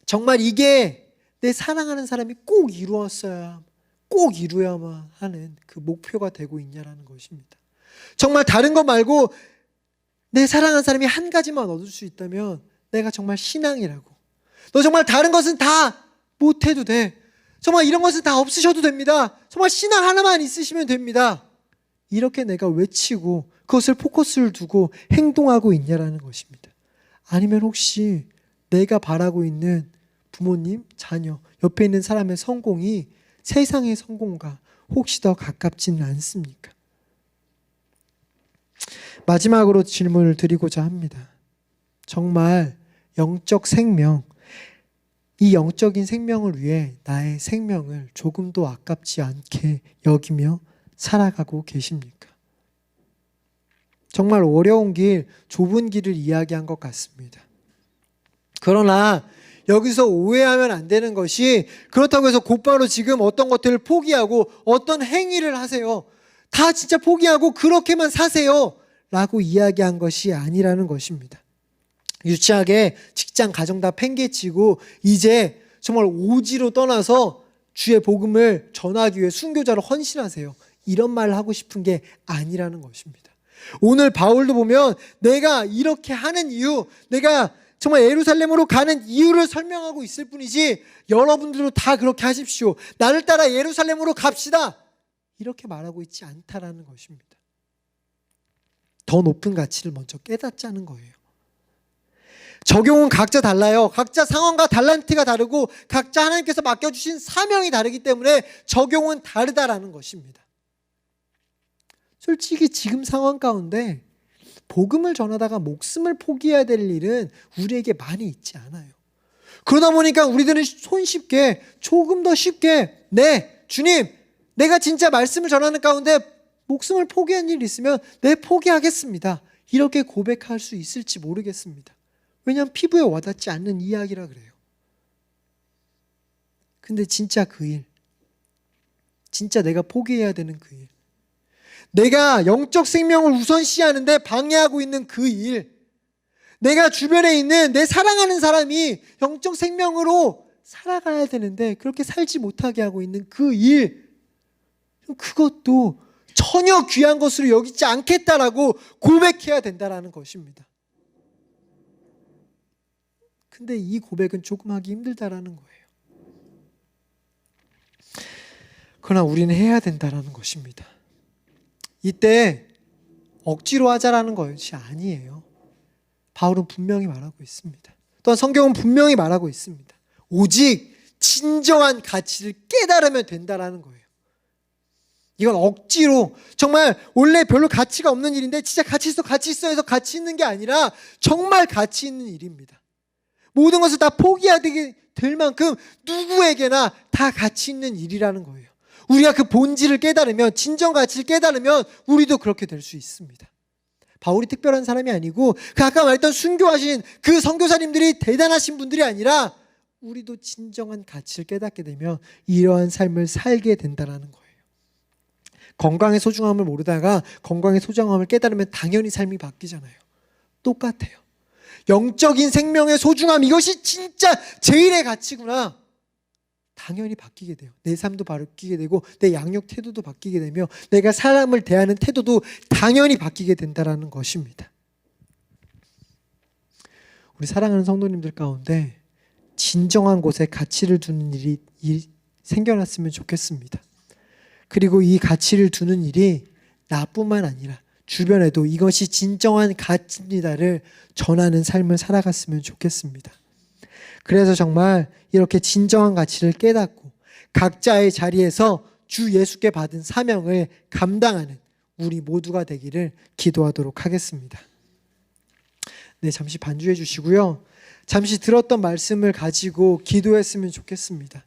정말 이게 내 사랑하는 사람이 꼭 이루었어야, 꼭 이루어야만 하는 그 목표가 되고 있냐라는 것입니다. 정말 다른 것 말고 내 사랑하는 사람이 한 가지만 얻을 수 있다면 내가 정말 신앙이라고, 너 정말 다른 것은 다 못해도 돼, 정말 이런 것은 다 없으셔도 됩니다, 정말 신앙 하나만 있으시면 됩니다, 이렇게 내가 외치고 그것을 포커스를 두고 행동하고 있냐라는 것입니다. 아니면 혹시 내가 바라고 있는 부모님, 자녀, 옆에 있는 사람의 성공이 세상의 성공과 혹시 더 가깝지는 않습니까? 마지막으로 질문을 드리고자 합니다. 정말 영적 생명, 이 영적인 생명을 위해 나의 생명을 조금도 아깝지 않게 여기며 살아가고 계십니까? 정말 어려운 길, 좁은 길을 이야기한 것 같습니다. 그러나 여기서 오해하면 안 되는 것이, 그렇다고 해서 곧바로 지금 어떤 것들을 포기하고 어떤 행위를 하세요, 다 진짜 포기하고 그렇게만 사세요 라고 이야기한 것이 아니라는 것입니다. 유치하게 직장, 가정 다 팽개치고 이제 정말 오지로 떠나서 주의 복음을 전하기 위해 순교자로 헌신하세요. 이런 말을 하고 싶은 게 아니라는 것입니다. 오늘 바울도 보면 내가 이렇게 하는 이유, 내가 정말 예루살렘으로 가는 이유를 설명하고 있을 뿐이지 여러분들도 다 그렇게 하십시오. 나를 따라 예루살렘으로 갑시다. 이렇게 말하고 있지 않다라는 것입니다. 더 높은 가치를 먼저 깨닫자는 거예요. 적용은 각자 달라요. 각자 상황과 달란트가 다르고 각자 하나님께서 맡겨주신 사명이 다르기 때문에 적용은 다르다라는 것입니다. 솔직히 지금 상황 가운데 복음을 전하다가 목숨을 포기해야 될 일은 우리에게 많이 있지 않아요. 그러다 보니까 우리들은 손쉽게 조금 더 쉽게 네 주님 내가 진짜 말씀을 전하는 가운데 목숨을 포기한 일이 있으면 네 포기하겠습니다. 이렇게 고백할 수 있을지 모르겠습니다. 왜냐하면 피부에 와닿지 않는 이야기라 그래요. 근데 진짜 그 일, 진짜 내가 포기해야 되는 그 일, 내가 영적 생명을 우선시하는데 방해하고 있는 그 일, 내가 주변에 있는 내 사랑하는 사람이 영적 생명으로 살아가야 되는데 그렇게 살지 못하게 하고 있는 그 일, 그것도 전혀 귀한 것으로 여기지 않겠다라고 고백해야 된다라는 것입니다. 근데 이 고백은 조금 하기 힘들다라는 거예요. 그러나 우리는 해야 된다라는 것입니다. 이때 억지로 하자라는 것이 아니에요. 바울은 분명히 말하고 있습니다. 또한 성경은 분명히 말하고 있습니다. 오직 진정한 가치를 깨달으면 된다라는 거예요. 이건 억지로 정말 원래 별로 가치가 없는 일인데 진짜 가치 있어 해서 가치 있는 게 아니라 정말 가치 있는 일입니다. 모든 것을 다 포기하게 될 만큼 누구에게나 다 가치 있는 일이라는 거예요. 우리가 그 본질을 깨달으면, 진정 가치를 깨달으면 우리도 그렇게 될 수 있습니다. 바울이 특별한 사람이 아니고 그 아까 말했던 순교하신 그 선교사님들이 대단하신 분들이 아니라 우리도 진정한 가치를 깨닫게 되면 이러한 삶을 살게 된다는 거예요. 건강의 소중함을 모르다가 건강의 소중함을 깨달으면 당연히 삶이 바뀌잖아요. 똑같아요. 영적인 생명의 소중함, 이것이 진짜 제일의 가치구나. 당연히 바뀌게 돼요. 내 삶도 바뀌게 되고 내 양육 태도도 바뀌게 되며 내가 사람을 대하는 태도도 당연히 바뀌게 된다는 것입니다. 우리 사랑하는 성도님들 가운데 진정한 곳에 가치를 두는 일이 생겨났으면 좋겠습니다. 그리고 이 가치를 두는 일이 나뿐만 아니라 주변에도 이것이 진정한 가치입니다를 전하는 삶을 살아갔으면 좋겠습니다. 그래서 정말 이렇게 진정한 가치를 깨닫고 각자의 자리에서 주 예수께 받은 사명을 감당하는 우리 모두가 되기를 기도하도록 하겠습니다. 네, 잠시 반주해 주시고요. 잠시 들었던 말씀을 가지고 기도했으면 좋겠습니다.